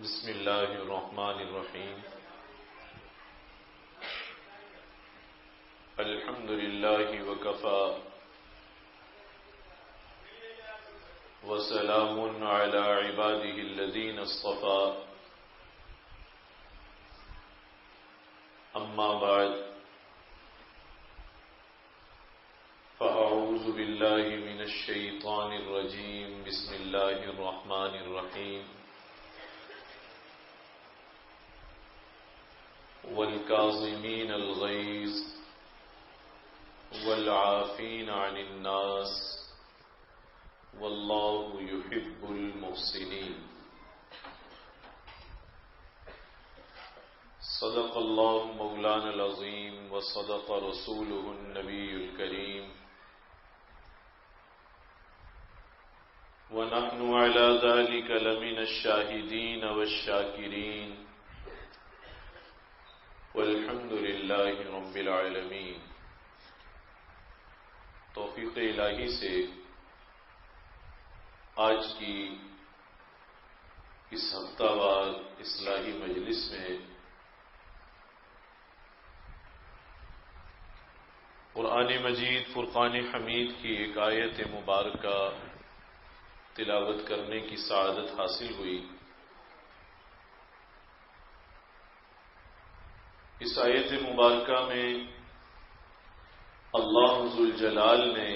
بسم اللہ الرحمن الرحیم الحمد للہ وکفی وسلام علی عبادہ الذین اصطفی اما بعد فاعوذ باللہ من الشیطان الرجیم بسم اللہ الرحمن الرحیم والکاظمین الغیظ والعافین عن الناس واللہ یحب المحسنین صدق اللہ مولانا العظیم وصدق رسولہ النبی الکریم ونحن على ذلك لمن الشاہدین والشاکرین والحمد للہ رب العالمین۔ توفیق الہی سے آج کی اس ہفتہ وار اصلاحی مجلس میں قرآن مجید فرقان حمید کی ایک آیت مبارکہ تلاوت کرنے کی سعادت حاصل ہوئی۔ اس آیت مبارکہ میں اللہ ذوالجلال نے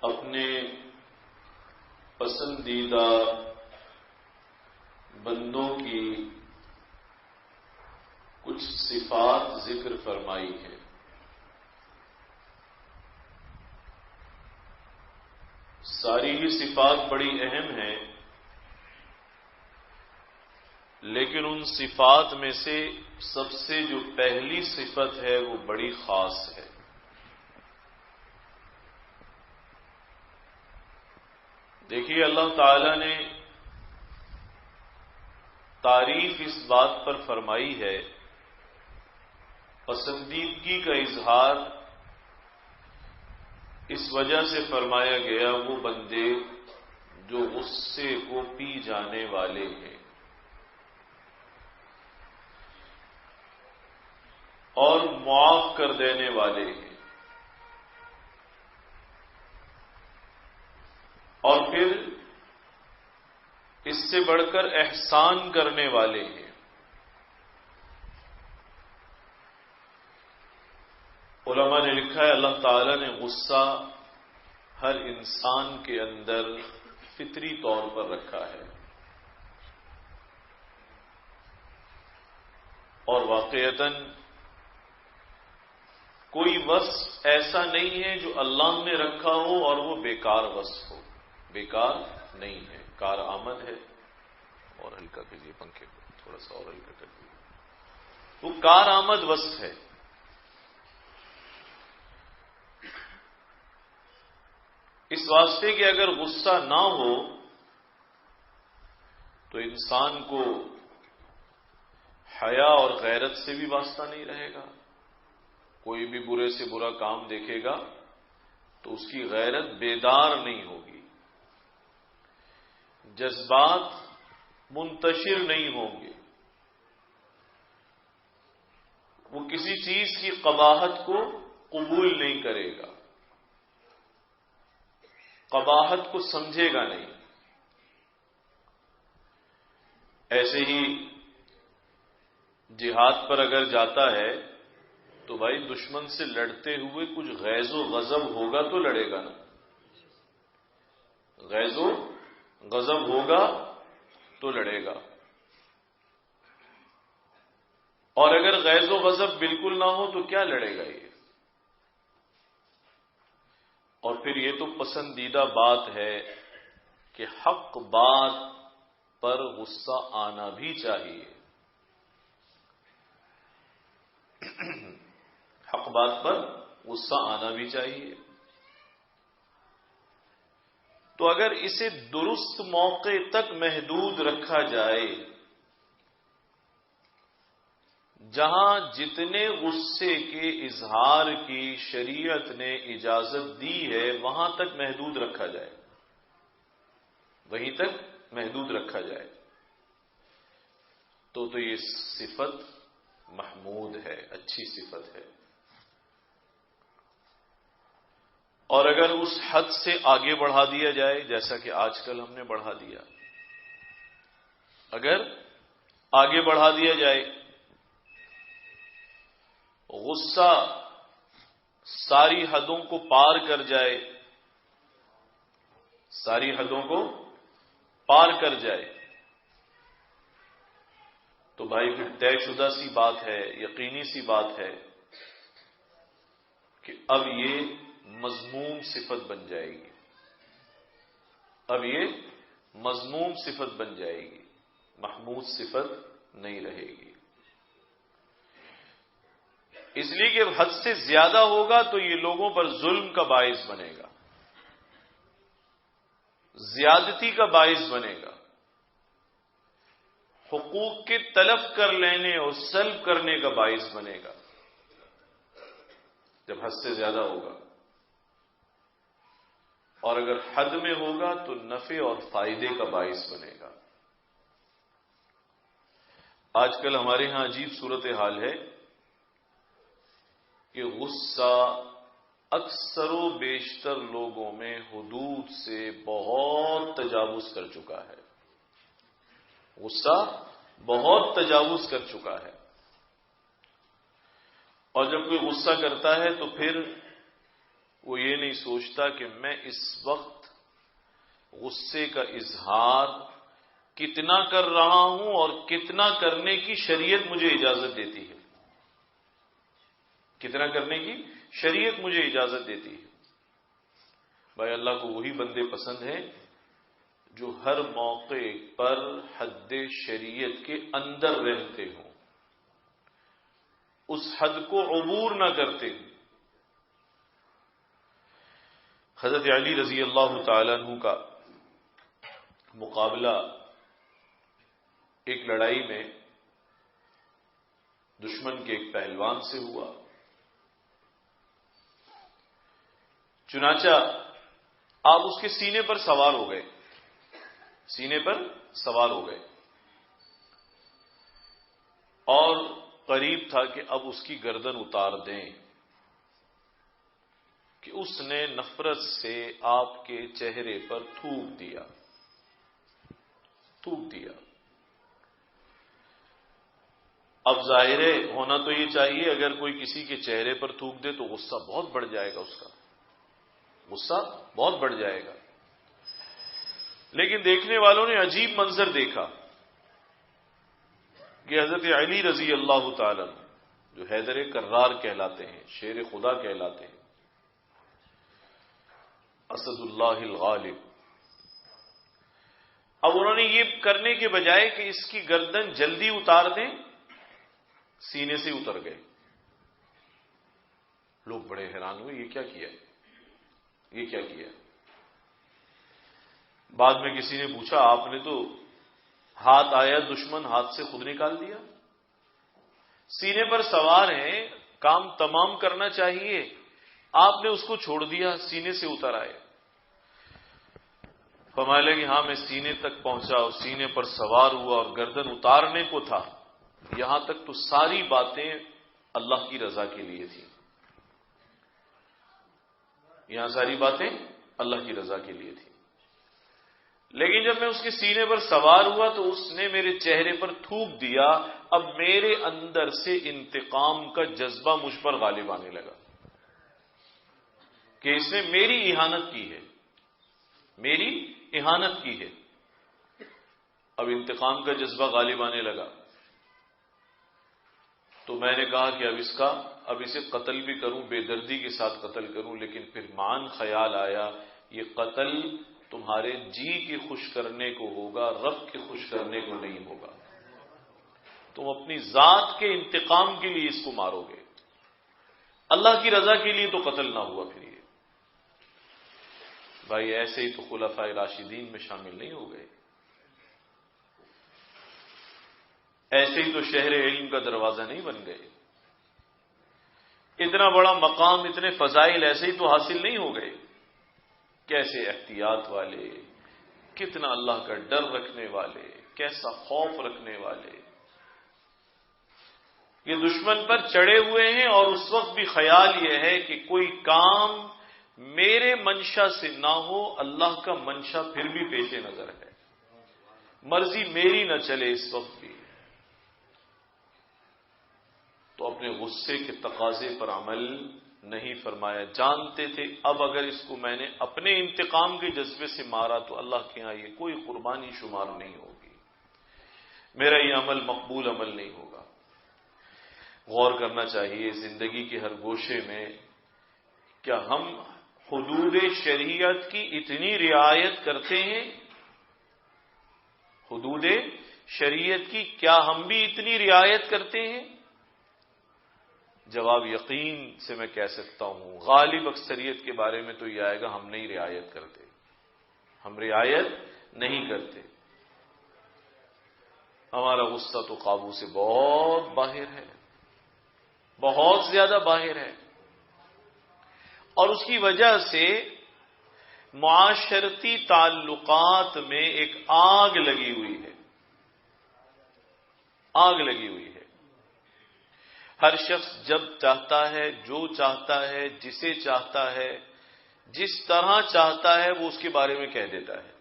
اپنے پسندیدہ بندوں کی کچھ صفات ذکر فرمائی ہے۔ ساری ہی صفات بڑی اہم ہیں، لیکن ان صفات میں سے سب سے جو پہلی صفت ہے وہ بڑی خاص ہے۔ دیکھیے اللہ تعالی نے تعریف اس بات پر فرمائی ہے، پسندیدگی کا اظہار اس وجہ سے فرمایا گیا وہ بندے جو غصے کو پی جانے والے ہیں اور معاف کر دینے والے ہیں، اور پھر اس سے بڑھ کر احسان کرنے والے ہیں۔ علماء نے لکھا ہے اللہ تعالی نے غصہ ہر انسان کے اندر فطری طور پر رکھا ہے، اور واقعتاً کوئی وصف ایسا نہیں ہے جو اللہ نے رکھا ہو اور وہ بیکار وصف ہو۔ بیکار نہیں ہے، کار آمد ہے۔ اور ہلکا کیجیے پنکھے کو، تھوڑا سا اور ہلکا کر دیجیے۔ وہ کار آمد وصف ہے۔ اس واسطے کہ اگر غصہ نہ ہو تو انسان کو حیا اور غیرت سے بھی واسطہ نہیں رہے گا۔ کوئی بھی برے سے برا کام دیکھے گا تو اس کی غیرت بیدار نہیں ہوگی، جذبات منتشر نہیں ہوں گے، وہ کسی چیز کی قباحت کو قبول نہیں کرے گا، قباحت کو سمجھے گا نہیں۔ ایسے ہی جہاد پر اگر جاتا ہے تو بھائی دشمن سے لڑتے ہوئے کچھ غیظ و غضب ہوگا تو لڑے گا نا، غیظ و غضب ہوگا تو لڑے گا، اور اگر غیظ و غضب بالکل نہ ہو تو کیا لڑے گا یہ؟ اور پھر یہ تو پسندیدہ بات ہے کہ حق بات پر غصہ آنا بھی چاہیے، حق بات پر غصہ آنا بھی چاہیے۔ تو اگر اسے درست موقع تک محدود رکھا جائے، جہاں جتنے غصے کے اظہار کی شریعت نے اجازت دی ہے وہاں تک محدود رکھا جائے، وہیں تک محدود رکھا جائے تو یہ صفت محمود ہے، اچھی صفت ہے۔ اور اگر اس حد سے آگے بڑھا دیا جائے، جیسا کہ آج کل ہم نے بڑھا دیا، اگر آگے بڑھا دیا جائے، غصہ ساری حدوں کو پار کر جائے، ساری حدوں کو پار کر جائے، تو بھائی پھر طے شدہ سی بات ہے، یقینی سی بات ہے کہ اب یہ مذموم صفت بن جائے گی، اب یہ مذموم صفت بن جائے گی، محمود صفت نہیں رہے گی۔ اس لیے کہ حد سے زیادہ ہوگا تو یہ لوگوں پر ظلم کا باعث بنے گا، زیادتی کا باعث بنے گا، حقوق کے تلف کر لینے اور سلب کرنے کا باعث بنے گا جب حد سے زیادہ ہوگا، اور اگر حد میں ہوگا تو نفع اور فائدے کا باعث بنے گا۔ آج کل ہمارے ہاں عجیب صورتحال ہے کہ غصہ اکثر و بیشتر لوگوں میں حدود سے بہت تجاوز کر چکا ہے، غصہ بہت تجاوز کر چکا ہے، اور جب کوئی غصہ کرتا ہے تو پھر وہ یہ نہیں سوچتا کہ میں اس وقت غصے کا اظہار کتنا کر رہا ہوں اور کتنا کرنے کی شریعت مجھے اجازت دیتی ہے، کتنا کرنے کی شریعت مجھے اجازت دیتی ہے۔ بھائی اللہ کو وہی بندے پسند ہیں جو ہر موقع پر حد شریعت کے اندر رہتے ہوں، اس حد کو عبور نہ کرتے ہوں۔ حضرت علی رضی اللہ تعالیٰ عنہ کا مقابلہ ایک لڑائی میں دشمن کے ایک پہلوان سے ہوا، چنانچہ آپ اس کے سینے پر سوار ہو گئے، سینے پر سوار ہو گئے، اور قریب تھا کہ اب اس کی گردن اتار دیں کہ اس نے نفرت سے آپ کے چہرے پر تھوک دیا، تھوک دیا۔ اب ظاہر ہونا تو یہ چاہیے اگر کوئی کسی کے چہرے پر تھوک دے تو غصہ بہت بڑھ جائے گا، اس کا غصہ بہت بڑھ جائے گا، لیکن دیکھنے والوں نے عجیب منظر دیکھا کہ حضرت علی رضی اللہ تعالی جو حیدر کرار کہلاتے ہیں، شیر خدا کہلاتے ہیں، اسد اللہ الغالب، اب انہوں نے یہ کرنے کے بجائے کہ اس کی گردن جلدی اتار دیں، سینے سے اتر گئے۔ لوگ بڑے حیران ہوئے، یہ کیا کیا، یہ کیا کیا؟ بعد میں کسی نے پوچھا آپ نے تو ہاتھ آیا دشمن، ہاتھ سے خود نکال دیا، سینے پر سوار ہیں، کام تمام کرنا چاہیے، آپ نے اس کو چھوڑ دیا، سینے سے اتر آئے۔ فرمایا لگے ہاں میں سینے تک پہنچا اور سینے پر سوار ہوا اور گردن اتارنے کو تھا، یہاں تک تو ساری باتیں اللہ کی رضا کے لیے تھی، یہاں ساری باتیں اللہ کی رضا کے لیے تھی، لیکن جب میں اس کے سینے پر سوار ہوا تو اس نے میرے چہرے پر تھوک دیا، اب میرے اندر سے انتقام کا جذبہ مجھ پر غالب آنے لگا کہ اس نے میری اہانت کی ہے، میری اہانت کی ہے، اب انتقام کا جذبہ غالب آنے لگا۔ تو میں نے کہا کہ اب اسے قتل بھی کروں، بے دردی کے ساتھ قتل کروں، لیکن پھر مان خیال آیا یہ قتل تمہارے جی کے خوش کرنے کو ہوگا، رب کے خوش کرنے کو نہیں ہوگا، تم اپنی ذات کے انتقام کے لیے اس کو مارو گے، اللہ کی رضا کے لیے تو قتل نہ ہوا۔ پھر یہ بھائی ایسے ہی تو خلفائے راشدین میں شامل نہیں ہو گئے، ایسے ہی تو شہر علم کا دروازہ نہیں بن گئے، اتنا بڑا مقام، اتنے فضائل ایسے ہی تو حاصل نہیں ہو گئے۔ کیسے احتیاط والے، کتنا اللہ کا ڈر رکھنے والے، کیسا خوف رکھنے والے، یہ دشمن پر چڑھے ہوئے ہیں، اور اس وقت بھی خیال یہ ہے کہ کوئی کام میرے منشا سے نہ ہو، اللہ کا منشا پھر بھی پیش نظر ہے، مرضی میری نہ چلے اس وقت بھی، تو اپنے غصے کے تقاضے پر عمل نہیں فرمایا۔ جانتے تھے اب اگر اس کو میں نے اپنے انتقام کے جذبے سے مارا تو اللہ کے ہاں یہ کوئی قربانی شمار نہیں ہوگی، میرا یہ عمل مقبول عمل نہیں ہوگا۔ غور کرنا چاہیے زندگی کے ہر گوشے میں، کیا ہم حدود شریعت کی اتنی رعایت کرتے ہیں؟ حدود شریعت کی کیا ہم بھی اتنی رعایت کرتے ہیں؟ جواب یقین سے میں کہہ سکتا ہوں، غالب اکثریت کے بارے میں تو یہ آئے گا ہم نہیں رعایت کرتے، ہم رعایت نہیں کرتے۔ ہمارا غصہ تو قابو سے بہت باہر ہے، بہت زیادہ باہر ہے، اور اس کی وجہ سے معاشرتی تعلقات میں ایک آگ لگی ہوئی ہے، آگ لگی ہوئی ہے۔ ہر شخص جب چاہتا ہے، جو چاہتا ہے، جسے چاہتا ہے، جس طرح چاہتا ہے وہ اس کے بارے میں کہہ دیتا ہے۔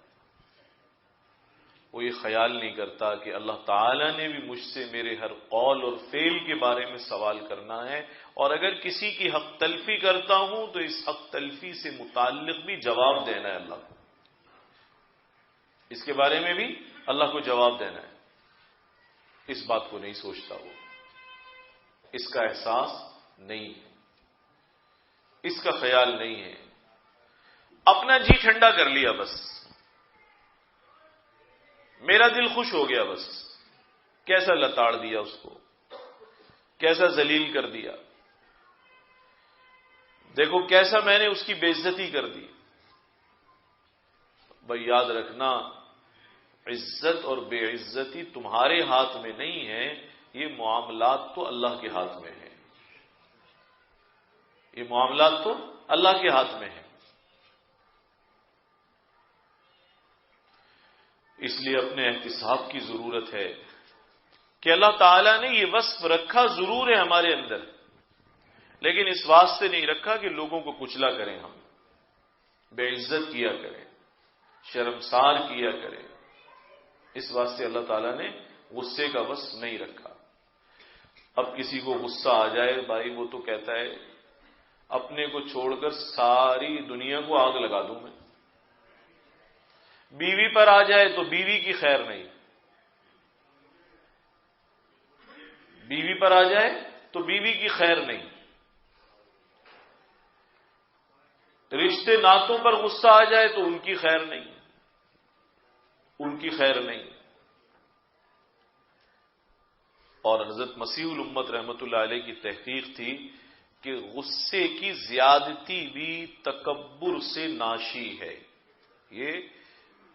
وہ یہ خیال نہیں کرتا کہ اللہ تعالیٰ نے بھی مجھ سے میرے ہر قول اور فعل کے بارے میں سوال کرنا ہے، اور اگر کسی کی حق تلفی کرتا ہوں تو اس حق تلفی سے متعلق بھی جواب دینا ہے اللہ کو، اس کے بارے میں بھی اللہ کو جواب دینا ہے۔ اس بات کو نہیں سوچتا وہ، اس کا احساس نہیں ہے، اس کا خیال نہیں ہے، اپنا جی ٹھنڈا کر لیا بس، میرا دل خوش ہو گیا بس، کیسا لتاڑ دیا اس کو، کیسا ذلیل کر دیا، دیکھو کیسا میں نے اس کی بے عزتی کر دی۔ بھائی یاد رکھنا، عزت اور بے عزتی تمہارے ہاتھ میں نہیں ہے، یہ معاملات تو اللہ کے ہاتھ میں ہیں، یہ معاملات تو اللہ کے ہاتھ میں ہیں۔ اس لیے اپنے احتساب کی ضرورت ہے کہ اللہ تعالیٰ نے یہ وصف رکھا ضرور ہے ہمارے اندر، لیکن اس واسطے نہیں رکھا کہ لوگوں کو کچلا کریں، ہم بے عزت کیا کریں، شرمسار کیا کریں، اس واسطے اللہ تعالیٰ نے غصے کا وصف نہیں رکھا۔ اب کسی کو غصہ آ جائے بھائی، وہ تو کہتا ہے اپنے کو چھوڑ کر ساری دنیا کو آگ لگا دوں میں، بیوی پر آ جائے تو بیوی کی خیر نہیں، بیوی پر آ جائے تو بیوی کی خیر نہیں، رشتے ناتوں پر غصہ آ جائے تو ان کی خیر نہیں، ان کی خیر نہیں۔ اور حضرت مسیح الامت رحمت اللہ علیہ کی تحقیق تھی کہ غصے کی زیادتی بھی تکبر سے ناشی ہے، یہ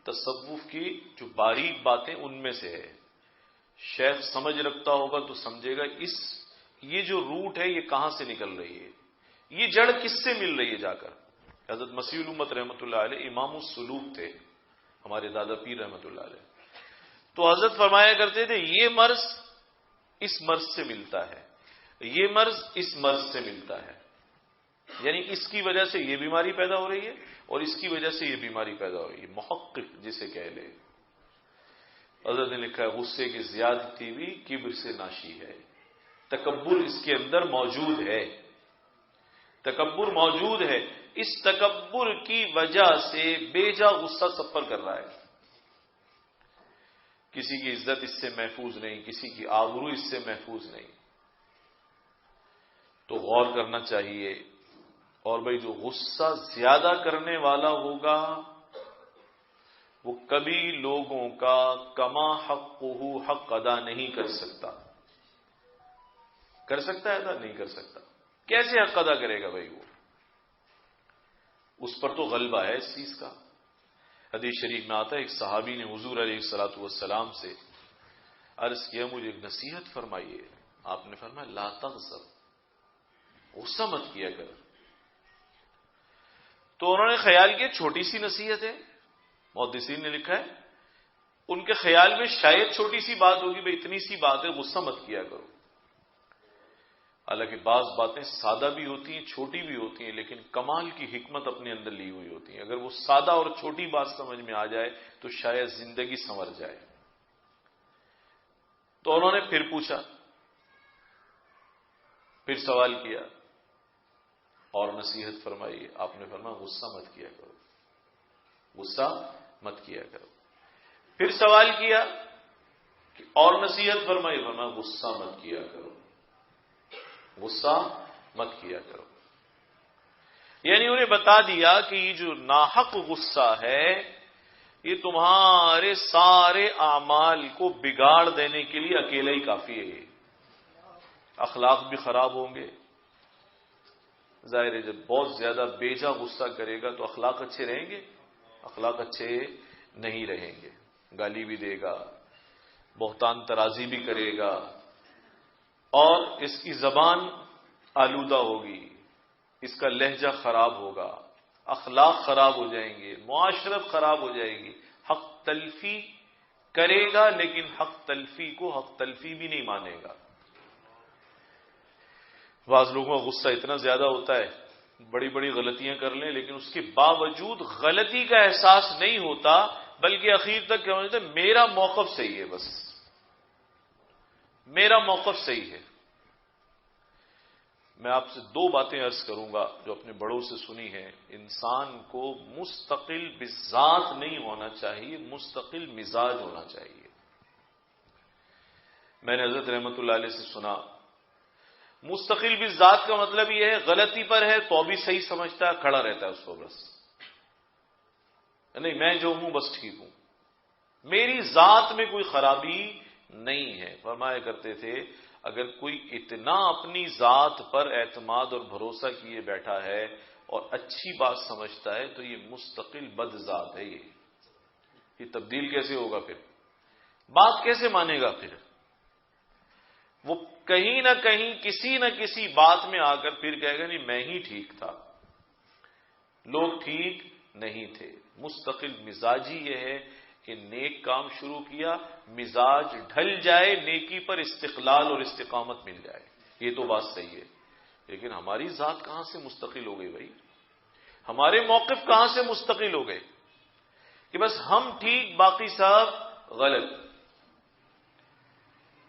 تصوف کی جو باریک باتیں ان میں سے ہے۔ شیخ سمجھ رکھتا ہوگا تو سمجھے گا یہ جو روٹ ہے یہ کہاں سے نکل رہی ہے، یہ جڑ کس سے مل رہی ہے جا کر۔ حضرت مسیح الامت رحمت اللہ علیہ امام السلوک تھے، ہمارے دادا پیر رحمت اللہ علیہ، تو حضرت فرمایا کرتے تھے یہ مرض اس مرض سے ملتا ہے، یہ مرض اس مرض سے ملتا ہے، یعنی اس کی وجہ سے یہ بیماری پیدا ہو رہی ہے اور اس کی وجہ سے یہ بیماری پیدا ہو رہی ہے۔ محقق جسے کہہ لے، حضرت نے لکھا ہے غصے کی زیادتی بھی کبر سے ناشی ہے، تکبر اس کے اندر موجود ہے، تکبر موجود ہے، اس تکبر کی وجہ سے بے جا غصہ سب پر کر رہا ہے، کسی کی عزت اس سے محفوظ نہیں، کسی کی آبرو اس سے محفوظ نہیں۔ تو غور کرنا چاہیے، اور بھائی جو غصہ زیادہ کرنے والا ہوگا وہ کبھی لوگوں کا کما حقہ حق ادا نہیں کر سکتا، کر سکتا ہے ادا نہیں کر سکتا، کیسے حق ادا کرے گا بھائی؟ وہ اس پر تو غلبہ ہے اس چیز کا۔ حدیث شریف میں آتا ہے ایک صحابی نے حضور علیہ الصلوۃ والسلام سے عرض کیا مجھے ایک نصیحت فرمائیے، آپ نے فرمایا لا تغضب، غصہ مت کیا کر۔ تو انہوں نے خیال کیا چھوٹی سی نصیحت ہے، محدثین نے لکھا ہے ان کے خیال میں شاید چھوٹی سی بات ہوگی، بھئی اتنی سی بات ہے، غصہ مت کیا کرو۔ حالانکہ بعض باتیں سادہ بھی ہوتی ہیں، چھوٹی بھی ہوتی ہیں، لیکن کمال کی حکمت اپنے اندر لی ہوئی ہوتی ہیں۔ اگر وہ سادہ اور چھوٹی بات سمجھ میں آ جائے تو شاید زندگی سنور جائے۔ تو انہوں نے پھر پوچھا، پھر سوال کیا اور نصیحت فرمائی۔ آپ نے فرمایا غصہ مت کیا کرو، غصہ مت کیا کرو۔ پھر سوال کیا کہ اور نصیحت فرمائی، فرمایا غصہ مت کیا کرو، غصہ مت کیا کرو۔ یعنی انہیں بتا دیا کہ یہ جو ناحق غصہ ہے یہ تمہارے سارے اعمال کو بگاڑ دینے کے لیے اکیلا ہی کافی ہے۔ اخلاق بھی خراب ہوں گے، ظاہر ہے جب بہت زیادہ بیجا غصہ کرے گا تو اخلاق اچھے رہیں گے؟ اخلاق اچھے نہیں رہیں گے، گالی بھی دے گا، بہتان ترازی بھی کرے گا، اور اس کی زبان آلودہ ہوگی، اس کا لہجہ خراب ہوگا، اخلاق خراب ہو جائیں گے، معاشرت خراب ہو جائے گی۔ حق تلفی کرے گا لیکن حق تلفی کو حق تلفی بھی نہیں مانے گا۔ بعض لوگوں کا غصہ اتنا زیادہ ہوتا ہے بڑی بڑی غلطیاں کر لیں لیکن اس کے باوجود غلطی کا احساس نہیں ہوتا، بلکہ اخیر تک کیا ہوتا ہے میرا موقف صحیح ہے، بس میرا موقف صحیح ہے۔ میں آپ سے دو باتیں عرض کروں گا جو اپنے بڑوں سے سنی ہیں۔ انسان کو مستقل بذات نہیں ہونا چاہیے، مستقل مزاج ہونا چاہیے۔ میں نے حضرت رحمت اللہ علیہ سے سنا، مستقل بذات کا مطلب یہ ہے غلطی پر ہے تو بھی صحیح سمجھتا ہے، کھڑا رہتا ہے اس کو، بس نہیں میں جو ہوں بس ٹھیک ہوں، میری ذات میں کوئی خرابی نہیں ہے۔ فرمایا کرتے تھے اگر کوئی اتنا اپنی ذات پر اعتماد اور بھروسہ کیے بیٹھا ہے اور اچھی بات سمجھتا ہے تو یہ مستقل بد ذات ہے۔ یہ تبدیل کیسے ہوگا؟ پھر بات کیسے مانے گا؟ پھر وہ کہیں نہ کہیں کسی نہ کسی بات میں آ کر پھر کہے گا نہیں میں ہی ٹھیک تھا، لوگ ٹھیک نہیں تھے۔ مستقل مزاجی یہ ہے کہ نیک کام شروع کیا، مزاج ڈھل جائے، نیکی پر استقلال اور استقامت مل جائے، یہ تو بات صحیح ہے۔ لیکن ہماری ذات کہاں سے مستقل ہو گئی بھائی؟ ہمارے موقف کہاں سے مستقل ہو گئے کہ بس ہم ٹھیک باقی سب غلط؟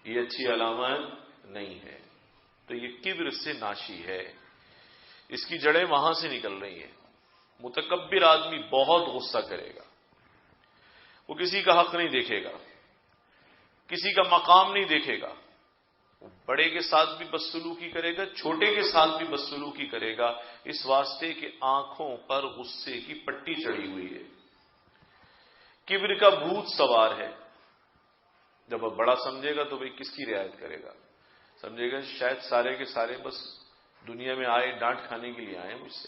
یہ اچھی علامت نہیں ہے۔ تو یہ کبر سے ناشی ہے، اس کی جڑیں وہاں سے نکل رہی ہیں۔ متکبر آدمی بہت غصہ کرے گا، وہ کسی کا حق نہیں دیکھے گا، کسی کا مقام نہیں دیکھے گا، وہ بڑے کے ساتھ بھی بدسلوکی کرے گا، چھوٹے کے ساتھ بھی بدسلوکی کرے گا، اس واسطے کہ آنکھوں پر غصے کی پٹی چڑھی ہوئی ہے، کبر کا بھوت سوار ہے۔ جب اب بڑا سمجھے گا تو بھئی کس کی رعایت کرے گا؟ سمجھے گا شاید سارے کے سارے بس دنیا میں آئے ڈانٹ کھانے کے لیے آئے مجھ سے،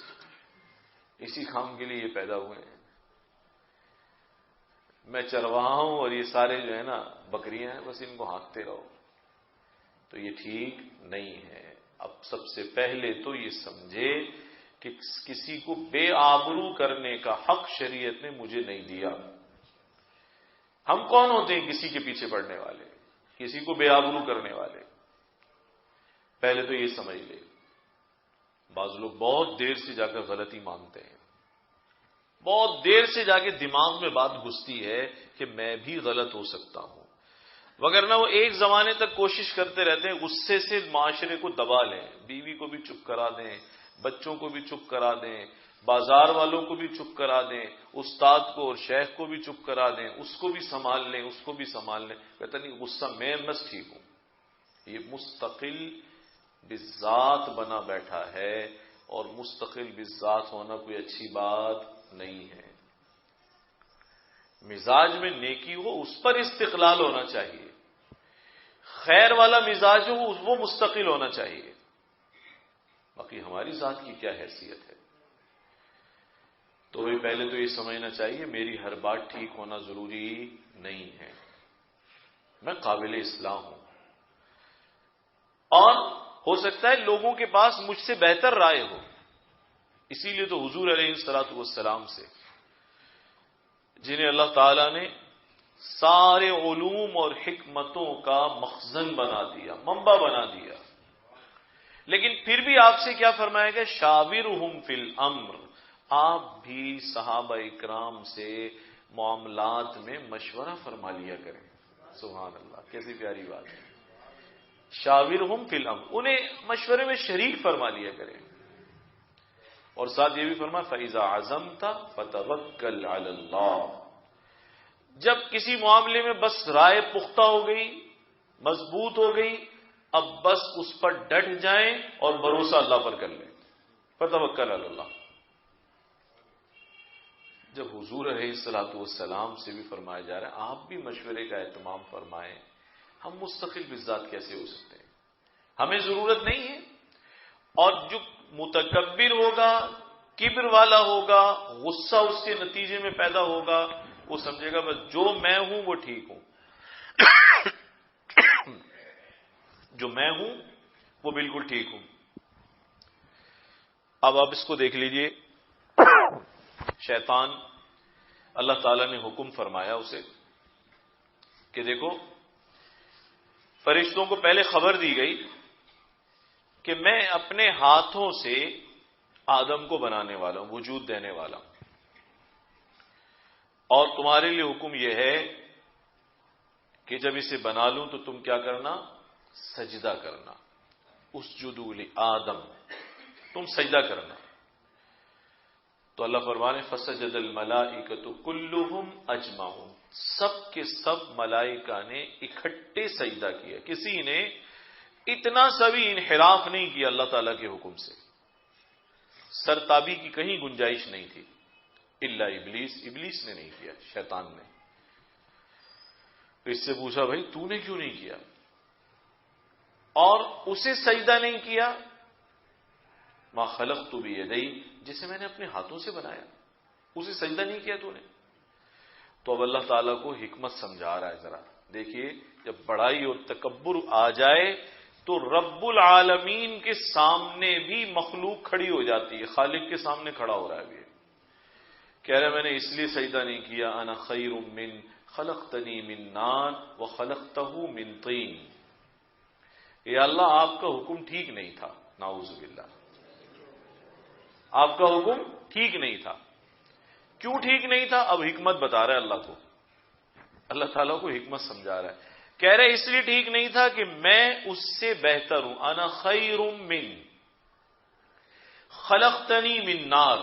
اسی کام کے لیے یہ پیدا ہوئے ہیں، میں چرواہا ہوں اور یہ سارے جو ہے نا بکریاں ہیں، بس ان کو ہانکتے رہو۔ تو یہ ٹھیک نہیں ہے۔ اب سب سے پہلے تو یہ سمجھے کہ کسی کو بے آبرو کرنے کا حق شریعت نے مجھے نہیں دیا۔ ہم کون ہوتے ہیں کسی کے پیچھے پڑنے والے، کسی کو بے آبرو کرنے والے؟ پہلے تو یہ سمجھ لے۔ بعض لوگ بہت دیر سے جا کر غلطی مانتے ہیں، بہت دیر سے جا کے دماغ میں بات گھستی ہے کہ میں بھی غلط ہو سکتا ہوں، وگرنہ وہ ایک زمانے تک کوشش کرتے رہتے ہیں غصے سے معاشرے کو دبا لیں، بیوی کو بھی چپ کرا دیں، بچوں کو بھی چپ کرا دیں، بازار والوں کو بھی چپ کرا دیں، استاد کو اور شیخ کو بھی چپ کرا دیں، اس کو بھی سنبھال لیں، اس کو بھی سنبھال لیں۔ کہتا نہیں غصہ میں بس ٹھیک ہوں۔ یہ مستقل بذات بنا بیٹھا ہے، اور مستقل بذات ہونا کوئی اچھی بات نہیں ہے۔ مزاج میں نیکی ہو اس پر استقلال ہونا چاہیے، خیر والا مزاج ہو وہ مستقل ہونا چاہیے۔ باقی ہماری ذات کی کیا حیثیت ہے؟ تو پہلے تو یہ سمجھنا چاہیے میری ہر بات ٹھیک ہونا ضروری نہیں ہے، میں قابل اصلاح ہوں، اور ہو سکتا ہے لوگوں کے پاس مجھ سے بہتر رائے ہو۔ اسی لیے تو حضور علیہ الصلوۃ والسلام سے جنہیں اللہ تعالیٰ نے سارے علوم اور حکمتوں کا مخزن بنا دیا، منبع بنا دیا، لیکن پھر بھی آپ سے کیا فرمایا گیا؟ شاورہم فی الامر، آپ بھی صحابہ اکرام سے معاملات میں مشورہ فرما لیا کریں۔ سبحان اللہ، کیسی پیاری بات ہے۔ شاورہم فی الامر، انہیں مشورے میں شریک فرما لیا کریں، اور ساتھ یہ بھی فرمایا فَإِذَا عَزَمْتَ فَتَوَكَّلْ عَلَى اللَّهِ، جب کسی معاملے میں بس رائے پختہ ہو گئی، مضبوط ہو گئی، اب بس اس پر ڈٹ جائیں اور بھروسہ اللہ پر کر لیں۔ فَتَوَكَّلْ عَلَى اللَّهِ۔ جب حضور علیہ الصلوۃ والسلام سے بھی فرمایا جا رہا ہے آپ بھی مشورے کا اہتمام فرمائیں، ہم مستقل بالذات کیسے ہو سکتے ہیں؟ ہمیں ضرورت نہیں ہے۔ اور جو متکبر ہوگا، کبر والا ہوگا، غصہ اس کے نتیجے میں پیدا ہوگا، وہ سمجھے گا بس جو میں ہوں وہ ٹھیک ہوں، جو میں ہوں وہ بالکل ٹھیک ہوں۔ اب آپ اس کو دیکھ لیجئے، شیطان، اللہ تعالیٰ نے حکم فرمایا اسے کہ دیکھو، فرشتوں کو پہلے خبر دی گئی کہ میں اپنے ہاتھوں سے آدم کو بنانے والا ہوں، وجود دینے والا ہوں، اور تمہارے لیے حکم یہ ہے کہ جب اسے بنا لوں تو تم کیا کرنا؟ سجدہ کرنا۔ اسجدوا لآدم، تم سجدہ کرنا۔ تو اللہ فرمانے فسجد الملائکۃ کلہم اجمعون، سب کے سب ملائکہ نے اکٹھے سجدہ کیا، کسی نے اتنا سا بھی انحراف نہیں کیا اللہ تعالیٰ کے حکم سے، سرتابی کی کہیں گنجائش نہیں تھی، الا ابلیس، ابلیس نے نہیں کیا، شیطان نے۔ تو اس سے پوچھا بھائی تو نے کیوں نہیں کیا؟ اور اسے سجدہ نہیں کیا، ما خلقت بیدی، جسے میں نے اپنے ہاتھوں سے بنایا، اسے سجدہ نہیں کیا تو نے۔ تو اب اللہ تعالیٰ کو حکمت سمجھا رہا ہے۔ ذرا دیکھیے، جب بڑائی اور تکبر آ جائے تو رب العالمین کے سامنے بھی مخلوق کھڑی ہو جاتی ہے، خالق کے سامنے کھڑا ہو رہا ہے ابھی، کہہ رہا ہے میں نے اس لیے سجدہ نہیں کیا، انا خیر من خلقتنی من نار وخلقتہ من طین، یا اللہ آپ کا حکم ٹھیک نہیں تھا، نعوذ باللہ، آپ کا حکم ٹھیک نہیں تھا۔ کیوں ٹھیک نہیں تھا؟ اب حکمت بتا رہا ہے اللہ کو، اللہ تعالیٰ کو حکمت سمجھا رہا ہے، کہہ رہے اس لیے ٹھیک نہیں تھا کہ میں اس سے بہتر ہوں، انا خیر من خلقتنی من نار،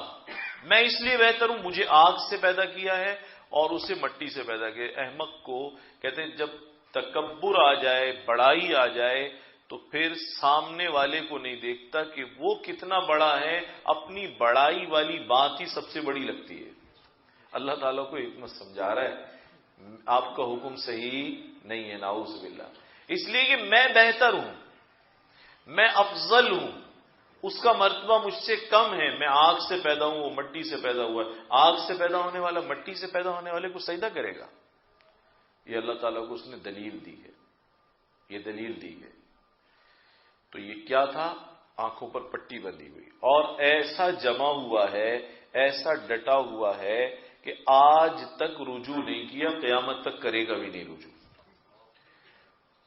میں اس لیے بہتر ہوں، مجھے آگ سے پیدا کیا ہے اور اسے مٹی سے پیدا کیا۔ احمق کو کہتے ہیں جب تکبر آ جائے، بڑائی آ جائے، تو پھر سامنے والے کو نہیں دیکھتا کہ وہ کتنا بڑا ہے، اپنی بڑائی والی بات ہی سب سے بڑی لگتی ہے۔ اللہ تعالیٰ کو حکمت سمجھا رہا ہے آپ کا حکم صحیح نہیں ہے، نعوذ باللہ، اس لیے کہ میں بہتر ہوں، میں افضل ہوں، اس کا مرتبہ مجھ سے کم ہے، میں آگ سے پیدا ہوں، وہ مٹی سے پیدا ہوا ہے، آگ سے پیدا ہونے والا مٹی سے پیدا ہونے والے کو سجدہ کرے گا؟ یہ اللہ تعالیٰ کو اس نے دلیل دی ہے، یہ دلیل دی ہے۔ تو یہ کیا تھا؟ آنکھوں پر پٹی بندھی ہوئی، اور ایسا جمع ہوا ہے، ایسا ڈٹا ہوا ہے کہ آج تک رجوع نہیں کیا، قیامت تک کرے گا بھی نہیں رجوع۔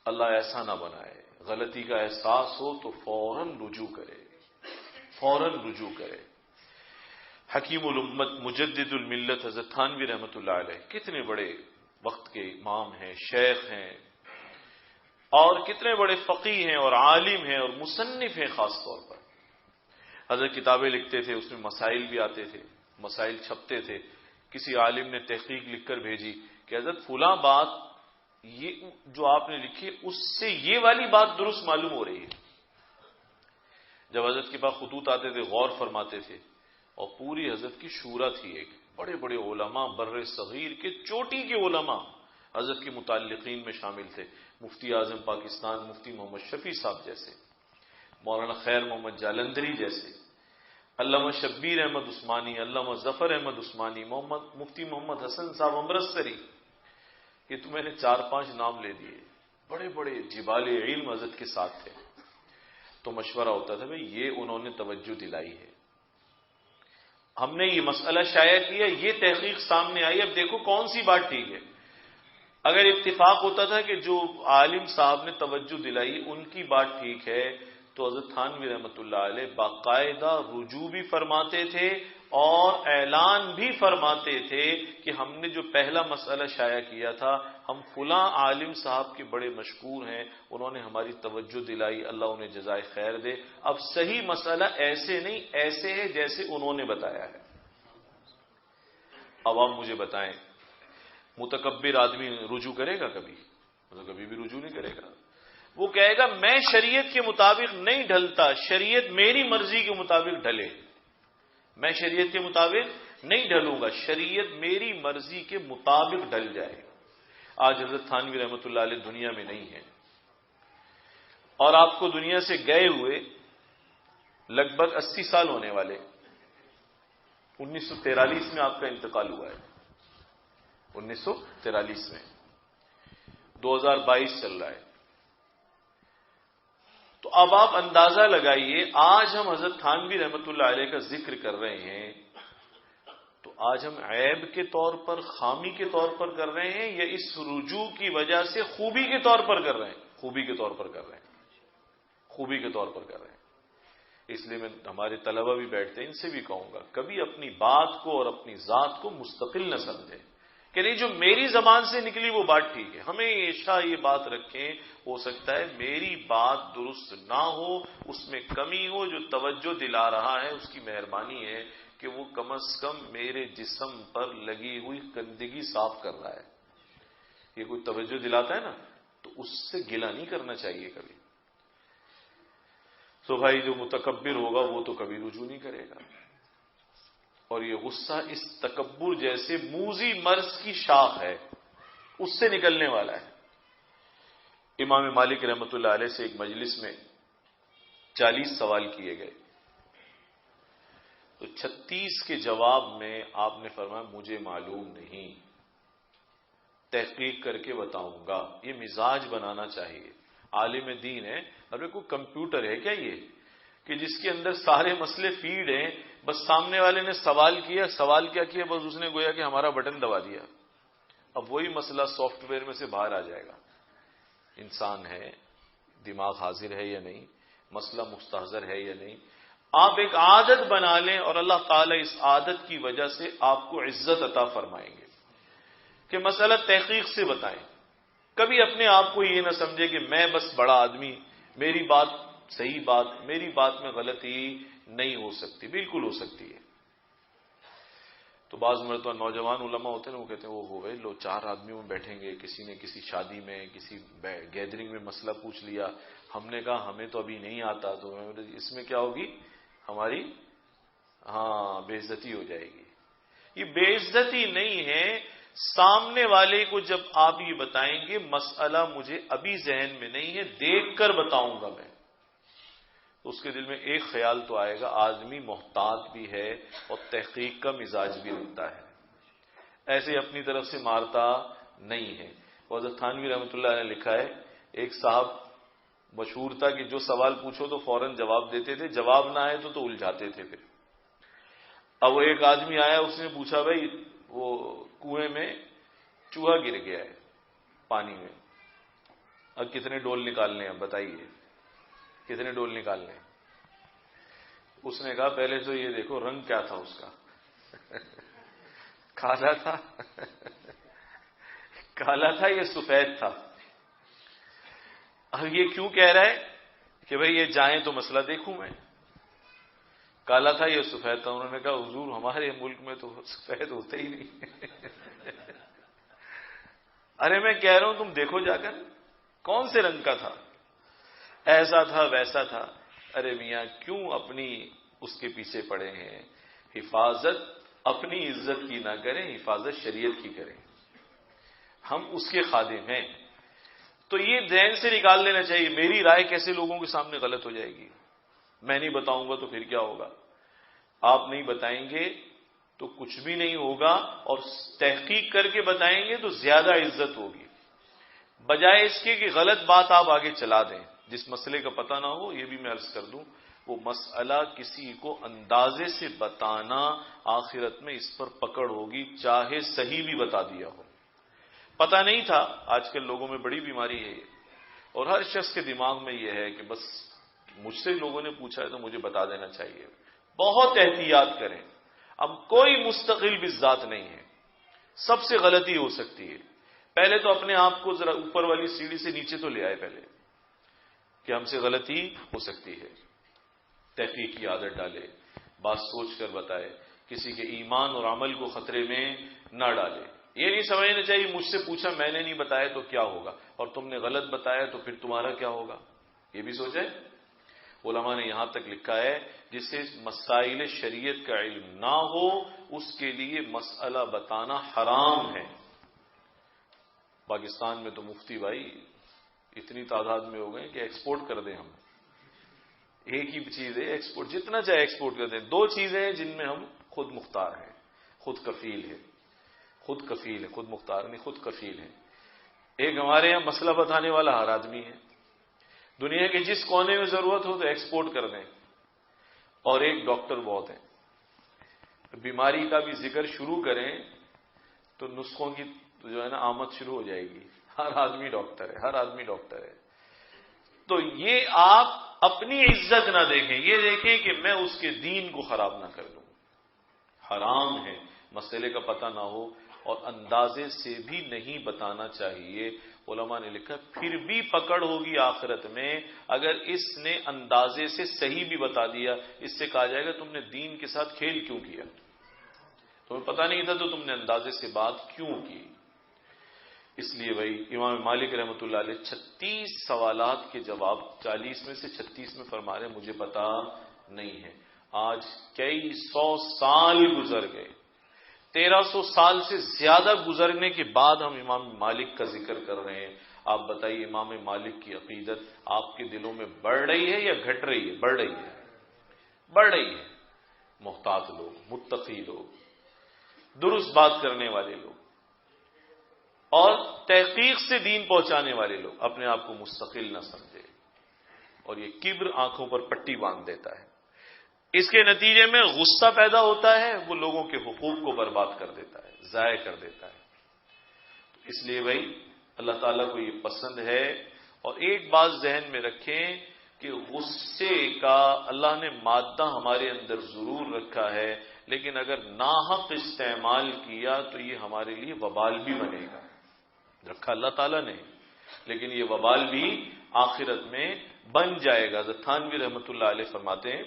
اللہ ایسا نہ بنائے، غلطی کا احساس ہو تو فوراً رجوع کرے، فوراً رجوع کرے۔ حکیم الامت مجدد الملت حضرت تھانوی رحمۃ اللہ علیہ کتنے بڑے وقت کے امام ہیں، شیخ ہیں، اور کتنے بڑے فقیہ ہیں اور عالم ہیں اور مصنف ہیں۔ خاص طور پر حضرت کتابیں لکھتے تھے، اس میں مسائل بھی آتے تھے، مسائل چھپتے تھے۔ کسی عالم نے تحقیق لکھ کر بھیجی کہ حضرت فلاں بات یہ جو آپ نے لکھی اس سے یہ والی بات درست معلوم ہو رہی ہے۔ جب حضرت کے پاس خطوط آتے تھے غور فرماتے تھے، اور پوری حضرت کی شورا تھی، ایک بڑے بڑے علماء بر صغیر کے چوٹی کے علماء حضرت کے متعلقین میں شامل تھے، مفتی اعظم پاکستان مفتی محمد شفیع صاحب جیسے، مولانا خیر محمد جالندری جیسے، علامہ شبیر احمد عثمانی، علامہ ظفر احمد عثمانی، مفتی محمد حسن صاحب امرتسری، یہ تو میں نے 4-5 نام لے دیے، بڑے بڑے جبال علم حضرت کے ساتھ تھے۔ تو مشورہ ہوتا تھا بھئی یہ انہوں نے توجہ دلائی ہے، ہم نے یہ مسئلہ شائع کیا، یہ تحقیق سامنے آئی، اب دیکھو کون سی بات ٹھیک ہے۔ اگر اتفاق ہوتا تھا کہ جو عالم صاحب نے توجہ دلائی ان کی بات ٹھیک ہے، تو حضرت تھانوی رحمۃ اللہ علیہ باقاعدہ رجوع بھی فرماتے تھے اور اعلان بھی فرماتے تھے کہ ہم نے جو پہلا مسئلہ شائع کیا تھا، ہم فلاں عالم صاحب کے بڑے مشکور ہیں، انہوں نے ہماری توجہ دلائی، اللہ انہیں جزائے خیر دے۔ اب صحیح مسئلہ ایسے نہیں، ایسے ہے جیسے انہوں نے بتایا ہے۔ اب آپ مجھے بتائیں، متکبر آدمی رجوع کرے گا کبھی؟ کبھی بھی رجوع نہیں کرے گا۔ وہ کہے گا میں شریعت کے مطابق نہیں ڈھلتا، شریعت میری مرضی کے مطابق ڈھلے، میں شریعت کے مطابق نہیں ڈھلوں گا، شریعت میری مرضی کے مطابق ڈھل جائے۔ آج حضرت تھانوی رحمۃ اللہ علیہ دنیا میں نہیں ہے، اور آپ کو دنیا سے گئے ہوئے لگ بھگ 80 سال ہونے والے۔ 1943 میں آپ کا انتقال ہوا ہے، 1943 میں، 2022 چل رہا ہے۔ تو اب آپ اندازہ لگائیے، آج ہم حضرت تھانوی رحمۃ اللہ علیہ کا ذکر کر رہے ہیں تو آج ہم عیب کے طور پر، خامی کے طور پر کر رہے ہیں، یا اس رجوع کی وجہ سے خوبی کے طور پر کر رہے ہیں؟ خوبی کے طور پر کر رہے ہیں، خوبی کے طور پر کر رہے ہیں۔ اس لیے میں ہمارے طلبہ بھی بیٹھتے ہیں، ان سے بھی کہوں گا کبھی اپنی بات کو اور اپنی ذات کو مستقل نہ سمجھیں کہ نہیں جو میری زبان سے نکلی وہ بات ٹھیک ہے۔ ہمیشہ یہ بات رکھیں، ہو سکتا ہے میری بات درست نہ ہو، اس میں کمی ہو، جو توجہ دلا رہا ہے اس کی مہربانی ہے کہ وہ کم از کم میرے جسم پر لگی ہوئی گندگی صاف کر رہا ہے۔ یہ کوئی توجہ دلاتا ہے نا، تو اس سے گلہ نہیں کرنا چاہیے کبھی۔ تو بھائی جو متکبر ہوگا وہ تو کبھی رجوع نہیں کرے گا، اور یہ غصہ اس تکبر جیسے موذی مرض کی شاخ ہے، اس سے نکلنے والا ہے۔ امام مالک رحمۃ اللہ علیہ سے ایک مجلس میں 40 سوال کیے گئے، تو 36 کے جواب میں آپ نے فرمایا مجھے معلوم نہیں، تحقیق کر کے بتاؤں گا۔ یہ مزاج بنانا چاہیے، عالم دین ہے، ارے کوئی کمپیوٹر ہے کیا یہ کہ جس کے اندر سارے مسئلے فیڈ ہیں، بس سامنے والے نے سوال کیا، سوال کیا کیا، بس اس نے گویا کہ ہمارا بٹن دبا دیا، اب وہی مسئلہ سافٹ ویئر میں سے باہر آ جائے گا۔ انسان ہے، دماغ حاضر ہے یا نہیں، مسئلہ مستحضر ہے یا نہیں۔ آپ ایک عادت بنا لیں اور اللہ تعالیٰ اس عادت کی وجہ سے آپ کو عزت عطا فرمائیں گے کہ مسئلہ تحقیق سے بتائیں۔ کبھی اپنے آپ کو یہ نہ سمجھے کہ میں بس بڑا آدمی، میری بات صحیح بات، میری بات میں غلطی نہیں ہو سکتی، بالکل ہو سکتی ہے۔ تو بعض مرتبہ نوجوان علماء ہوتے ہیں وہ کہتے ہیں وہ ہو گئے، لو 4 آدمیوں میں بیٹھیں گے، کسی نے کسی شادی میں کسی گیدرنگ میں مسئلہ پوچھ لیا، ہم نے کہا ہمیں تو ابھی نہیں آتا، تو اس میں کیا ہوگی ہماری بے عزتی ہو جائے گی۔ یہ بے عزتی نہیں ہے، سامنے والے کو جب آپ یہ بتائیں گے مسئلہ مجھے ابھی ذہن میں نہیں ہے، دیکھ کر بتاؤں گا میں، اس کے دل میں ایک خیال تو آئے گا آدمی محتاط بھی ہے اور تحقیق کا مزاج بھی رکھتا ہے، ایسے اپنی طرف سے مارتا نہیں ہے۔ حضرت تھانوی رحمۃ اللہ نے لکھا ہے، ایک صاحب مشہور تھا کہ جو سوال پوچھو تو فوراً جواب دیتے تھے، جواب نہ آئے تو الجھاتے تھے پھر۔ اب وہ ایک آدمی آیا، اس نے پوچھا بھائی وہ کنویں میں چوہا گر گیا ہے پانی میں، اب کتنے ڈول نکالنے ہیں بتائیے، کتنے ڈول نکالنے ہیں؟ اس نے کہا پہلے تو یہ دیکھو رنگ کیا تھا اس کا، کالا تھا کالا تھا یہ سفید تھا۔ اب یہ کیوں کہہ رہا ہے کہ بھئی یہ جائیں تو مسئلہ دیکھوں میں، کالا تھا یہ سفید تھا۔ انہوں نے کہا حضور ہمارے ملک میں تو سفید ہوتے ہی نہیں ارے میں کہہ رہا ہوں تم دیکھو جا کر کون سے رنگ کا تھا، ایسا تھا ویسا تھا۔ ارے میاں کیوں اپنی اس کے پیچھے پڑے ہیں؟ حفاظت اپنی عزت کی نہ کریں، حفاظت شریعت کی کریں، ہم اس کے خادم ہیں۔ تو یہ ذہن سے نکال لینا چاہیے میری رائے کیسے لوگوں کے سامنے غلط ہو جائے گی، میں نہیں بتاؤں گا تو پھر کیا ہوگا، آپ نہیں بتائیں گے تو کچھ بھی نہیں ہوگا، اور تحقیق کر کے بتائیں گے تو زیادہ عزت ہوگی، بجائے اس کے کہ غلط بات آپ آگے چلا دیں۔ جس مسئلے کا پتہ نہ ہو، یہ بھی میں عرض کر دوں، وہ مسئلہ کسی کو اندازے سے بتانا آخرت میں اس پر پکڑ ہوگی، چاہے صحیح بھی بتا دیا ہو۔ پتہ نہیں تھا، آج کل لوگوں میں بڑی بیماری ہے یہ، اور ہر شخص کے دماغ میں یہ ہے کہ بس مجھ سے لوگوں نے پوچھا ہے تو مجھے بتا دینا چاہیے۔ بہت احتیاط کریں، اب کوئی مستقل بالذات نہیں ہے، سب سے غلطی ہو سکتی ہے۔ پہلے تو اپنے آپ کو ذرا اوپر والی سیڑھی سے نیچے تو لے آئے پہلے، کہ ہم سے غلطی ہو سکتی ہے، تحقیق کی عادت ڈالے، بات سوچ کر بتائے، کسی کے ایمان اور عمل کو خطرے میں نہ ڈالے۔ یہ نہیں سمجھنا چاہیے مجھ سے پوچھا میں نے نہیں بتایا تو کیا ہوگا، اور تم نے غلط بتایا تو پھر تمہارا کیا ہوگا، یہ بھی سوچے۔ علماء نے یہاں تک لکھا ہے جسے مسائل شریعت کا علم نہ ہو اس کے لیے مسئلہ بتانا حرام ہے۔ پاکستان میں تو مفتی بھائی اتنی تعداد میں ہو گئے کہ ایکسپورٹ کر دیں ہم، ایک ہی چیز ہے ایکسپورٹ، جتنا چاہے ایکسپورٹ کر دیں۔ دو چیزیں ہیں جن میں ہم خود مختار ہیں، خود کفیل ہے، خود مختار نہیں، خود کفیل ہے۔ ایک ہمارے یہاں مسئلہ بتانے والا ہر آدمی ہے، دنیا کے جس کونے میں ضرورت ہو تو ایکسپورٹ کر دیں، اور ایک ڈاکٹر بہت ہیں، بیماری کا بھی ذکر شروع کریں تو نسخوں کی جو ہے نا آمد شروع ہو جائے گی، ہر آدمی ڈاکٹر ہے، ہر آدمی ڈاکٹر ہے۔ تو یہ آپ اپنی عزت نہ دیکھیں، یہ دیکھیں کہ میں اس کے دین کو خراب نہ کر دوں۔ حرام ہے، مسئلے کا پتہ نہ ہو اور اندازے سے بھی نہیں بتانا چاہیے۔ علماء نے لکھا پھر بھی پکڑ ہوگی آخرت میں اگر اس نے اندازے سے صحیح بھی بتا دیا، اس سے کہا جائے گا تم نے دین کے ساتھ کھیل کیوں کیا، تمہیں پتہ نہیں تھا تو تم نے اندازے سے بات کیوں کی۔ اس لیے بھائی امام مالک رحمۃ اللہ علیہ 36 سوالات کے جواب 40 میں سے 36 میں فرما رہے مجھے پتا نہیں ہے۔ آج کئی سو سال گزر گئے، 1300 سال سے زیادہ گزرنے کے بعد ہم امام مالک کا ذکر کر رہے ہیں۔ آپ بتائیے امام مالک کی عقیدت آپ کے دلوں میں بڑھ رہی ہے یا گھٹ رہی ہے؟ بڑھ رہی ہے، بڑھ رہی ہے۔ محتاط لوگ، متقی لوگ، درست بات کرنے والے لوگ اور تحقیق سے دین پہنچانے والے لوگ اپنے آپ کو مستقل نہ سمجھے، اور یہ کبر آنکھوں پر پٹی باندھ دیتا ہے۔ اس کے نتیجے میں غصہ پیدا ہوتا ہے، وہ لوگوں کے حقوق کو برباد کر دیتا ہے، ضائع کر دیتا ہے۔ تو اس لیے بھائی اللہ تعالیٰ کو یہ پسند ہے۔ اور ایک بات ذہن میں رکھیں کہ غصے کا اللہ نے مادہ ہمارے اندر ضرور رکھا ہے، لیکن اگر ناحق استعمال کیا تو یہ ہمارے لیے وبال بھی بنے گا۔ رکھا اللہ تعالیٰ نے، لیکن یہ وبال بھی آخرت میں بن جائے گا۔ حضرت تھانوی رحمۃ اللہ علیہ فرماتے ہیں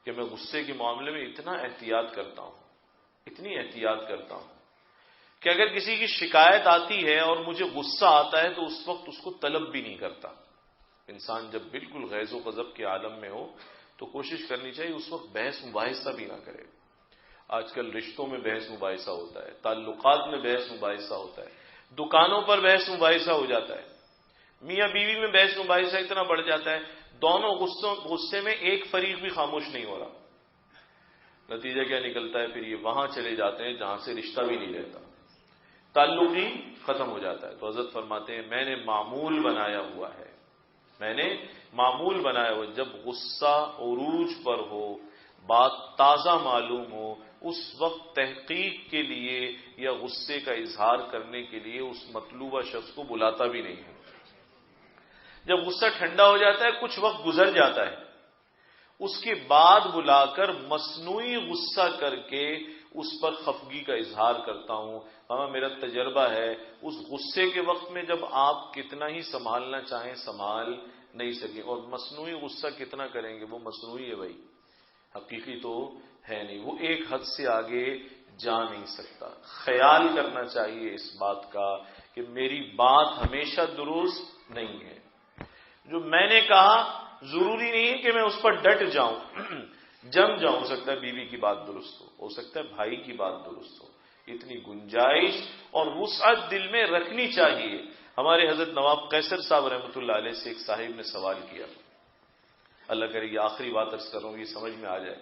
کہ میں غصے کے معاملے میں اتنا احتیاط کرتا ہوں، اتنی احتیاط کرتا ہوں کہ اگر کسی کی شکایت آتی ہے اور مجھے غصہ آتا ہے تو اس وقت اس کو طلب بھی نہیں کرتا۔ انسان جب بالکل غیظ و غضب کے عالم میں ہو تو کوشش کرنی چاہیے اس وقت بحث مباحثہ بھی نہ کرے۔ آج کل رشتوں میں بحث مباحثہ ہوتا ہے، تعلقات میں بحث مباحثہ ہوتا ہے، دکانوں پر بحث مباحثہ ہو جاتا ہے، میاں بیوی میں بحث مباحثہ اتنا بڑھ جاتا ہے، دونوں غصے میں ایک فریق بھی خاموش نہیں ہو رہا۔ نتیجہ کیا نکلتا ہے؟ پھر یہ وہاں چلے جاتے ہیں جہاں سے رشتہ بھی نہیں رہتا، تعلق ہی ختم ہو جاتا ہے۔ تو حضرت فرماتے ہیں میں نے معمول بنایا ہوا ہے، میں نے معمول بنایا ہوا، جب غصہ عروج پر ہو، بات تازہ معلوم ہو، اس وقت تحقیق کے لیے یا غصے کا اظہار کرنے کے لیے اس مطلوبہ شخص کو بلاتا بھی نہیں ہوں۔ جب غصہ ٹھنڈا ہو جاتا ہے، کچھ وقت گزر جاتا ہے، اس کے بعد بلا کر مصنوعی غصہ کر کے اس پر خفگی کا اظہار کرتا ہوں۔ میرا تجربہ ہے اس غصے کے وقت میں جب آپ کتنا ہی سنبھالنا چاہیں سنبھال نہیں سکیں، اور مصنوعی غصہ کتنا کریں گے، وہ مصنوعی ہے بھائی، حقیقی تو ہے نہیں، وہ ایک حد سے آگے جا نہیں سکتا۔ خیال کرنا چاہیے اس بات کا کہ میری بات ہمیشہ درست نہیں ہے، جو میں نے کہا ضروری نہیں ہے کہ میں اس پر ڈٹ جاؤں، جم جاؤں۔ ہو سکتا ہے بیوی کی بات درست ہو سکتا ہے بھائی کی بات درست ہو، اتنی گنجائش اور وسعت دل میں رکھنی چاہیے۔ ہمارے حضرت نواب قیصر صاحب رحمۃ اللہ علیہ سے ایک صاحب نے سوال کیا، اللہ کرے یہ آخری بات عرض کر رہا ہوں یہ سمجھ میں آ جائے۔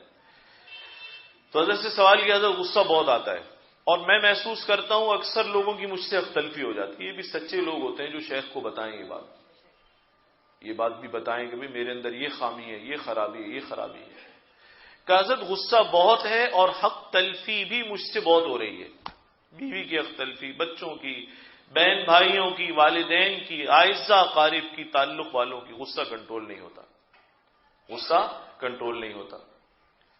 تو حضرت سے سوال کیا، حضرت غصہ بہت آتا ہے اور میں محسوس کرتا ہوں اکثر لوگوں کی مجھ سے اختلفی ہو جاتی ہے، یہ بھی سچے لوگ ہوتے ہیں جو شیخ کو بتائیں یہ بات۔ یہ بات بھی بتائیں کہ بھئی میرے اندر یہ خامی ہے، یہ خرابی ہے، یہ خرابی ہے. کہ حضرت غصہ بہت ہے اور حق تلفی بھی مجھ سے بہت ہو رہی ہے. بیوی کی حق تلفی، بچوں کی، بہن بھائیوں کی، والدین کی، اعزاء اقارب کی، تعلق والوں کی. غصہ کنٹرول نہیں ہوتا، غصہ کنٹرول نہیں ہوتا.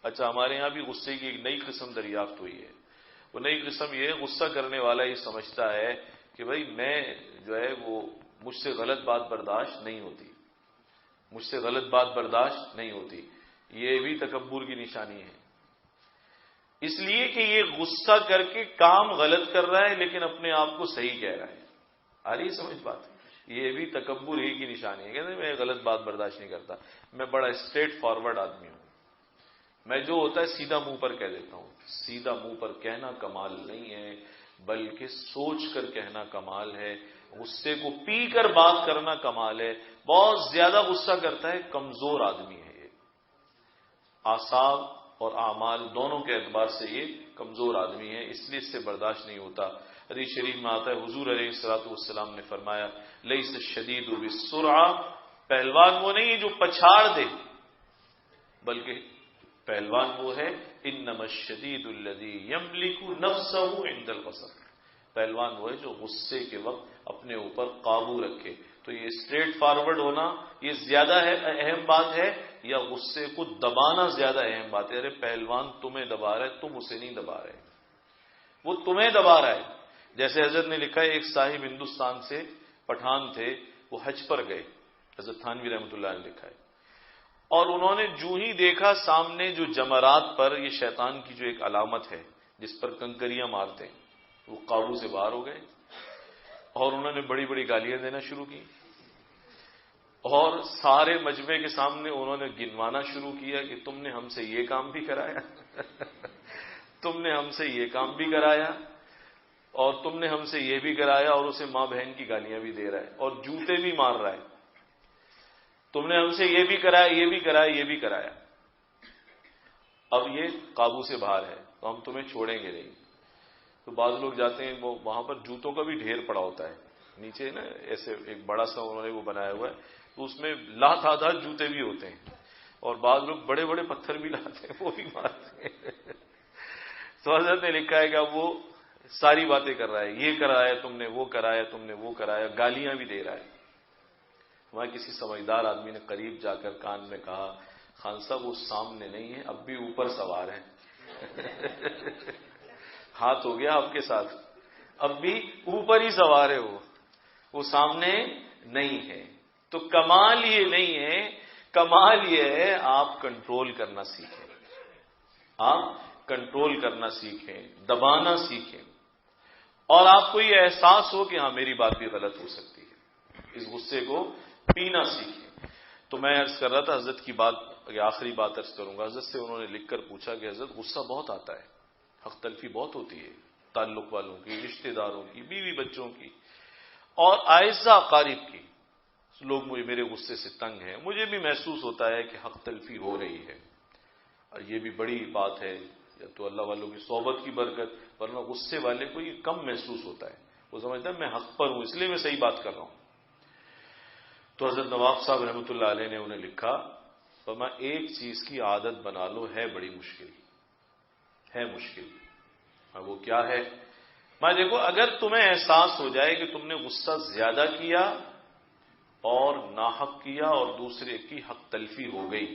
اچھا، ہمارے ہاں بھی غصے کی ایک نئی قسم دریافت ہوئی ہے. وہ نئی قسم یہ ہے، غصہ کرنے والا یہ سمجھتا ہے کہ بھائی میں جو ہے وہ مجھ سے غلط بات برداشت نہیں ہوتی، مجھ سے غلط بات برداشت نہیں ہوتی. یہ بھی تکبر کی نشانی ہے. اس لیے کہ یہ غصہ کر کے کام غلط کر رہا ہے لیکن اپنے آپ کو صحیح کہہ رہا ہے. آ رہی سمجھ بات؟ یہ بھی تکبر ہی کی نشانی ہے. کہتے ہیں میں غلط بات برداشت نہیں کرتا، میں بڑا اسٹریٹ فارورڈ آدمی ہوں، میں جو ہوتا ہے سیدھا منہ پر کہہ دیتا ہوں. سیدھا منہ پر کہنا کمال نہیں ہے، بلکہ سوچ کر کہنا کمال ہے. غصے کو پی کر بات کرنا کمال ہے. بہت زیادہ غصہ کرتا ہے کمزور آدمی ہے. یہ اعصاب اور اعمال دونوں کے اعتبار سے یہ کمزور آدمی ہے، اس لیے اس سے برداشت نہیں ہوتا. حدیث شریف میں آتا ہے حضور علیہ الصلوۃ والسلام نے فرمایا لیس الشدید بالسرعہ، پہلوان وہ نہیں ہے جو پچھاڑ دے، بلکہ پہلوان وہ ہے انما الشدید الذی یملک نفسہ عند الغضب. پہلوان وہ ہے جو غصے کے وقت اپنے اوپر قابو رکھے. تو یہ اسٹریٹ فارورڈ ہونا یہ زیادہ اہم بات ہے یا غصے کو دبانا زیادہ اہم بات ہے؟ ارے پہلوان تمہیں دبا رہا ہے، تم اسے نہیں دبا رہے، وہ تمہیں دبا رہا ہے. جیسے حضرت نے لکھا ہے ایک صاحب ہندوستان سے پٹھان تھے، وہ حج پر گئے، حضرت تھانوی رحمۃ اللہ نے لکھا ہے، اور انہوں نے جو ہی دیکھا سامنے جو جمرات پر یہ شیطان کی جو ایک علامت ہے جس پر کنکریاں مارتے ہیں، وہ قابو سے باہر ہو گئے اور انہوں نے بڑی بڑی گالیاں دینا شروع کی اور سارے مجمع کے سامنے انہوں نے گنوانا شروع کیا کہ تم نے ہم سے یہ کام بھی کرایا تم نے ہم سے یہ کام بھی کرایا اور تم نے ہم سے یہ بھی کرایا، اور اسے ماں بہن کی گالیاں بھی دے رہا ہے اور جوتے بھی مار رہا ہے. تم نے ہم سے یہ بھی کرایا، یہ بھی کرایا، یہ بھی کرایا. اب یہ قابو سے باہر ہے تو ہم تمہیں چھوڑیں گے نہیں. تو بعض لوگ جاتے ہیں، وہ وہاں پر جوتوں کا بھی ڈھیر پڑا ہوتا ہے نیچے نا، ایسے ایک بڑا سا انہوں نے وہ بنایا ہوا ہے، تو اس میں لا تعداد جوتے بھی ہوتے ہیں اور بعض لوگ بڑے بڑے پتھر بھی لاتے ہیں، وہ بھی مارتے ہیں. تو حضرت نے لکھا ہے کہ اب وہ ساری باتیں کر رہا ہے، یہ کرایا تم نے، وہ کرایا تم نے، وہ کرایا، گالیاں بھی دے رہا ہے. وہاں کسی سمجھدار آدمی نے قریب جا کر کان میں کہا خان صاحب وہ سامنے نہیں ہے، اب بھی اوپر سوار ہیں. ہاتھ ہو گیا آپ کے ساتھ، اب بھی اوپر ہی سوار ہے، وہ سامنے نہیں ہے. تو کمال یہ نہیں ہے، کمال یہ ہے آپ کنٹرول کرنا سیکھیں، آپ کنٹرول کرنا سیکھیں، دبانا سیکھیں، اور آپ کو یہ احساس ہو کہ ہاں میری بات بھی غلط ہو سکتی ہے. اس غصے کو پینا سیکھیں. تو میں عرض کر رہا تھا حضرت کی بات، آخری بات عرض کروں گا. حضرت سے انہوں نے لکھ کر پوچھا کہ حضرت غصہ بہت آتا ہے، حق تلفی بہت ہوتی ہے تعلق والوں کی، رشتہ داروں کی، بیوی بچوں کی اور اعزاء اقارب کی. لوگ میرے غصے سے تنگ ہیں، مجھے بھی محسوس ہوتا ہے کہ حق تلفی ہو رہی ہے، اور یہ بھی بڑی بات ہے، یا تو اللہ والوں کی صحبت کی برکت، ورنہ غصے والے کو یہ کم محسوس ہوتا ہے، وہ سمجھتا ہے میں حق پر ہوں اس لیے میں صحیح بات کر رہا ہوں. تو حضرت نواب صاحب رحمۃ اللہ علیہ نے انہیں لکھا فرمایا ایک چیز کی عادت بنا لو، ہے بڑی مشکل، ہے مشکل. وہ کیا ہے؟ میں دیکھو اگر تمہیں احساس ہو جائے کہ تم نے غصہ زیادہ کیا اور ناحق کیا اور دوسرے کی حق تلفی ہو گئی،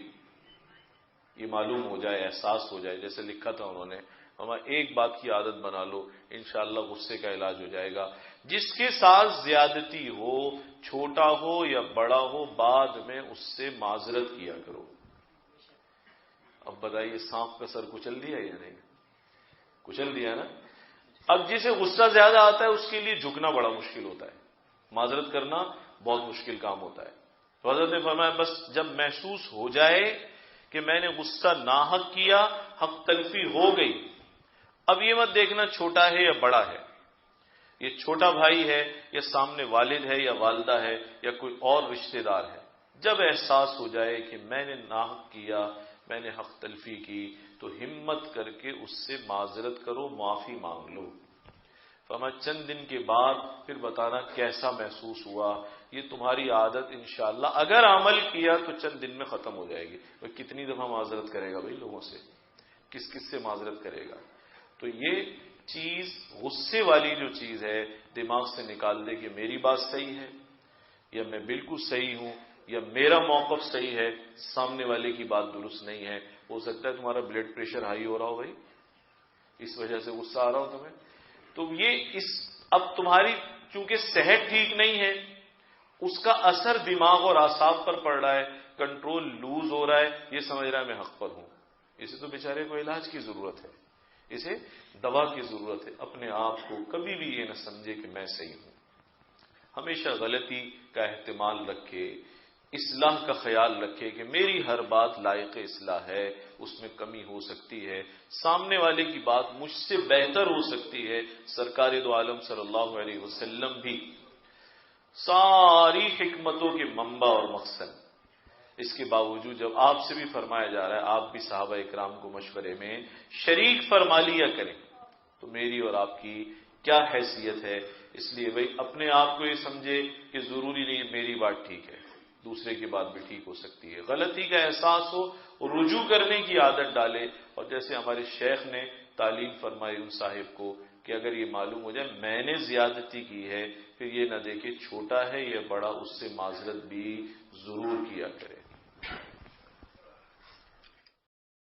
یہ معلوم ہو جائے، احساس ہو جائے، جیسے لکھا تھا انہوں نے، ہمیں ایک بات کی عادت بنا لو، انشاءاللہ غصے کا علاج ہو جائے گا. جس کے ساتھ زیادتی ہو، چھوٹا ہو یا بڑا ہو، بعد میں اس سے معذرت کیا کرو. اب بتائیے سانپ کا سر کچل دیا یا نہیں؟ کچل دیا نا. اب جسے غصہ زیادہ آتا ہے اس کے لیے جھکنا بڑا مشکل ہوتا ہے، معذرت کرنا بہت مشکل کام ہوتا ہے. تو حضرت نے فرمایا بس جب محسوس ہو جائے کہ میں نے غصہ ناحق کیا، حق تلفی ہو گئی، اب یہ مت دیکھنا چھوٹا ہے یا بڑا ہے، یہ چھوٹا بھائی ہے یا سامنے والد ہے یا والدہ ہے یا کوئی اور رشتہ دار ہے. جب احساس ہو جائے کہ میں نے ناحق کیا، میں نے حق تلفی کی، تو ہمت کر کے اس سے معذرت کرو، معافی مانگ لو. فرمایا چند دن کے بعد پھر بتانا کیسا محسوس ہوا. یہ تمہاری عادت انشاءاللہ اگر عمل کیا تو چند دن میں ختم ہو جائے گی. وہ کتنی دفعہ معذرت کرے گا بھائی لوگوں سے, کس کس سے معذرت کرے گا؟ تو یہ چیز غصے والی جو چیز ہے دماغ سے نکال دے کہ میری بات صحیح ہے یا میں بالکل صحیح ہوں یا میرا موقف صحیح ہے, سامنے والے کی بات درست نہیں ہے. ہو سکتا ہے تمہارا بلڈ پریشر ہائی ہو رہا ہو بھائی, اس وجہ سے غصہ آ رہا ہو تمہیں. تو یہ اب تمہاری چونکہ صحت ٹھیک نہیں ہے, اس کا اثر دماغ اور اعصاب پر پڑ رہا ہے, کنٹرول لوز ہو رہا ہے, یہ سمجھ رہا ہے میں حق پر ہوں. اسے تو بیچارے کو علاج کی ضرورت ہے, اسے دوا کی ضرورت ہے. اپنے آپ کو کبھی بھی یہ نہ سمجھے کہ میں صحیح ہوں. ہمیشہ غلطی کا احتمال رکھے, اصلاح کا خیال رکھے کہ میری ہر بات لائق اصلاح ہے, اس میں کمی ہو سکتی ہے, سامنے والے کی بات مجھ سے بہتر ہو سکتی ہے. سرکار دو عالم صلی اللہ علیہ وسلم بھی ساری حکمتوں کے منبع اور مقصد, اس کے باوجود جب آپ سے بھی فرمایا جا رہا ہے آپ بھی صحابہ اکرام کو مشورے میں شریک فرما لیا کریں, تو میری اور آپ کی کیا حیثیت ہے. اس لیے بھائی اپنے آپ کو یہ سمجھے کہ ضروری نہیں میری بات ٹھیک ہے, دوسرے کی بات بھی ٹھیک ہو سکتی ہے. غلطی کا احساس ہو, رجوع کرنے کی عادت ڈالے. اور جیسے ہمارے شیخ نے تعلیم فرمائی ان صاحب کو کہ اگر یہ معلوم ہو جائے میں نے زیادتی کی ہے, پھر یہ نہ دیکھے چھوٹا ہے یا بڑا, اس سے معذرت بھی ضرور کیا کرے.